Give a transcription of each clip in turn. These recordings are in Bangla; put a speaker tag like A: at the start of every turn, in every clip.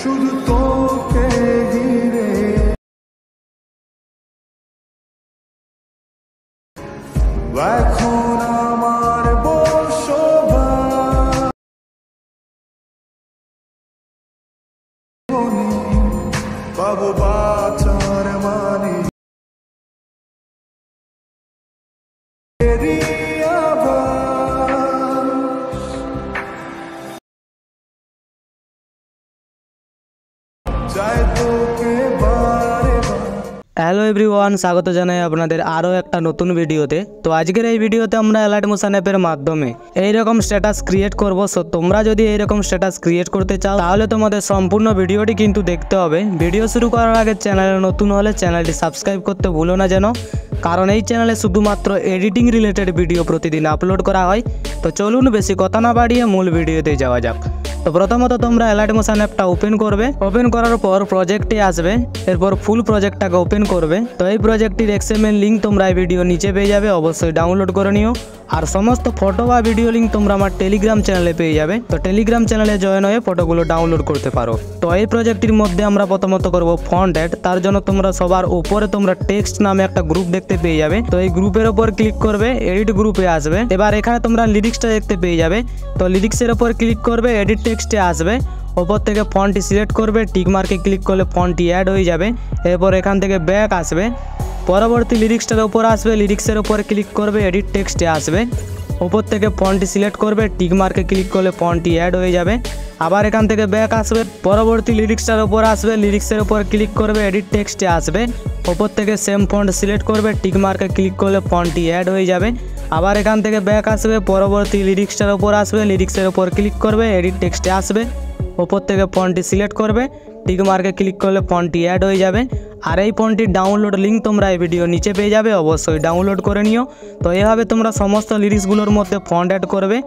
A: শুধু তোকে ঘিরে এখন আমার বসবাস পাবো বাঁচার মানে
B: হ্যালো এভরিওয়ান, স্বাগত জানাই আপনাদের আরও একটা নতুন ভিডিওতে। তো আজকের এই ভিডিওতে আমরা অ্যালার্ট মোশন অ্যাপের মাধ্যমে এইরকম স্ট্যাটাস ক্রিয়েট করব। সো তোমরা যদি এইরকম স্ট্যাটাস ক্রিয়েট করতে চাও তাহলে তোমাদের সম্পূর্ণ ভিডিওটি কিন্তু দেখতে হবে। ভিডিও শুরু করার আগে চ্যানেলে নতুন হলে চ্যানেলটি সাবস্ক্রাইব করতে ভুলো না যেন, কারণ এই চ্যানেলে শুধুমাত্র এডিটিং রিলেটেড ভিডিও প্রতিদিন আপলোড করা হয়। তো চলুন বেশি কথা না বাড়িয়ে মূল ভিডিওতে যাওয়া যাক। তো প্রথমত তোমরা অ্যালার্ট মোশন অ্যাপটা ওপেন করবে। ওপেন করার পর প্রজেক্টে আসবে, এরপর ফুল প্রজেক্টটাকে ওপেন করবে। তো এই প্রজেক্টটির XML লিঙ্ক তোমরা এই ভিডিও নিচে পেয়ে যাবে, অবশ্যই ডাউনলোড করে নিও। আর সমস্ত ফটো বা ভিডিও লিঙ্ক তোমরা আমার টেলিগ্রাম চ্যানেলে পেয়ে যাবে। তো টেলিগ্রাম চ্যানেলে জয়েন হয়ে ফটোগুলো ডাউনলোড করতে পারো। তো এই প্রজেক্টটির মধ্যে আমরা প্রথমত করব ফন্ট অ্যাড। তার জন্য তোমরা সবার উপরে তোমরা টেক্সট নামে একটা গ্রুপ দেখতে পেয়ে যাবে। তো এই গ্রুপের ওপর ক্লিক করবে, এডিট গ্রুপে আসবে। এবার এখানে তোমরা লিরিক্সটা দেখতে পেয়ে যাবে। তো লিরিক্সের ওপর ক্লিক করবে, এডিট টেক্সটে আসবে। ওপর থেকে ফন্টটি সিলেক্ট করবে, টিক মার্কে ক্লিক করলে ফন্টটি অ্যাড হয়ে যাবে। এরপর এখান থেকে ব্যাক আসবে, পরবর্তী লিরিক্সটার ওপর আসবে, লিরিক্সের ওপর ক্লিক করবে, এডিট টেক্সটে আসবে। ওপর থেকে ফন্টটি সিলেক্ট করবে, টিক মার্কে ক্লিক করলে ফন্টটি অ্যাড হয়ে যাবে। আবার এখান থেকে ব্যাক আসবে, পরবর্তী লিরিক্সটার ওপর আসবে, লিরিক্সের ওপর ক্লিক করবে, এডিট টেক্সটে আসবে। ওপর থেকে সেম ফন্ট সিলেক্ট করবে, টিক মার্কে ক্লিক করলে ফন্টটি অ্যাড হয়ে যাবে। আবার এখান থেকে ব্যাক আসবে, পরবর্তী লিরিক্সটার ওপর আসবে, লিরিক্সের ওপর ক্লিক করবে, এডিট টেক্সটে আসবে। ওপর থেকে ফন্টটি সিলেক্ট করবে, টিক মার্কে ক্লিক করলে ফন্টটি অ্যাড হয়ে যাবে। আর এই ফন্টটির ডাউনলোড লিঙ্ক তোমরা এই ভিডিও নিচে পেয়ে যাবে, অবশ্যই ডাউনলোড করে নিও। তো এভাবে তোমরা সমস্ত লিরিক্সগুলোর মধ্যে ফন্ট অ্যাড করবে।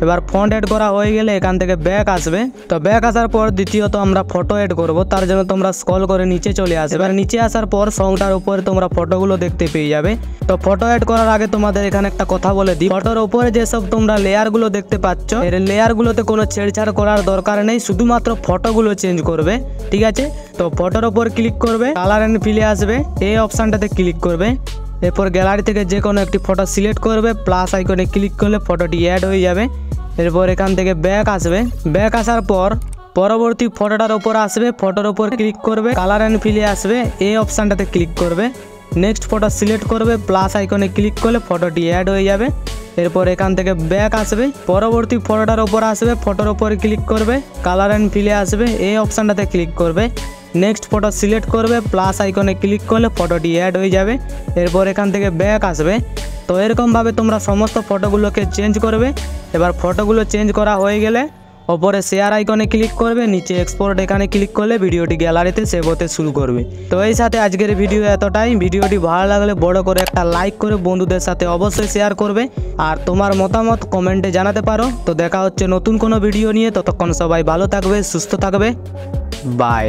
B: এবার ফন্ট অ্যাড করা হয়ে গেলে এখান থেকে ব্যাক আসবে। তো ব্যাক আসার পর দ্বিতীয়ত আমরা ফটো অ্যাড করব, তার জন্য তোমরা স্ক্রল করে নিচে চলে আসবে। এবার নিচে আসার পর সংটার উপরে তোমরা ফটোগুলো দেখতে পেয়ে যাবে। তো ফটো অ্যাড করার আগে তোমাদের এখানে একটা কথা বলে দিই, ফটোর উপরে যেসব তোমরা লেয়ারগুলো দেখতে পাচ্ছ, এর লেয়ারগুলোতে কোনো ছেড়ছাড় করার দরকার নেই, শুধুমাত্র ফটোগুলো চেঞ্জ করবে, ঠিক আছে? তো ফটোর ওপর ক্লিক করবে, কালার অ্যান্ড ফিলে আসবে, এই অপশানটাতে ক্লিক করবে। এরপর গ্যালারি থেকে যে কোনো একটি ফটো সিলেক্ট করবে, প্লাস আইকনে ক্লিক করলে ফটোটি অ্যাড হয়ে যাবে। এরপর এখান থেকে ব্যাক আসবে, ব্যাক আসার পর পরবর্তী ফটোটার ওপর আসবে, ফটোর ওপর ক্লিক করবে, কালার অ্যান্ড ফিলে আসবে, এই অপশানটাতে ক্লিক করবে। নেক্সট ফটো সিলেক্ট করবে, প্লাস আইকনে ক্লিক করলে ফটোটি অ্যাড হয়ে যাবে। এরপর এখান থেকে ব্যাক আসবে, পরবর্তী ফটোটার ওপর আসবে, ফটোর ওপর ক্লিক করবে, কালার অ্যান্ড ফিলে আসবে, এই অপশানটাতে ক্লিক করবে। নেক্সট ফটো সিলেক্ট করবে, প্লাস আইকনে ক্লিক করলে ফটোটি অ্যাড হয়ে যাবে। এরপর এখান থেকে ব্যাক আসবে। তো এরকমভাবে তোমরা সমস্ত ফটোগুলোকে চেঞ্জ করবে। এবার ফটোগুলো চেঞ্জ করা হয়ে গেলে ওপরে শেয়ার আইকনে ক্লিক করবে, নিচে এক্সপোর্ট এখানে ক্লিক করলে ভিডিওটি গ্যালারিতে সেভ হতে শুরু করবে। তো এই সাথে আজকের ভিডিও এতটাই। ভিডিওটি ভালো লাগলে বড় করে একটা লাইক করে বন্ধুদের সাথে অবশ্যই শেয়ার করবে, আর তোমার মতামত কমেন্টে জানাতে পারো। তো দেখা হচ্ছে নতুন কোনো ভিডিও নিয়ে, ততক্ষণ সবাই ভালো থাকবে, সুস্থ থাকবে, বাই।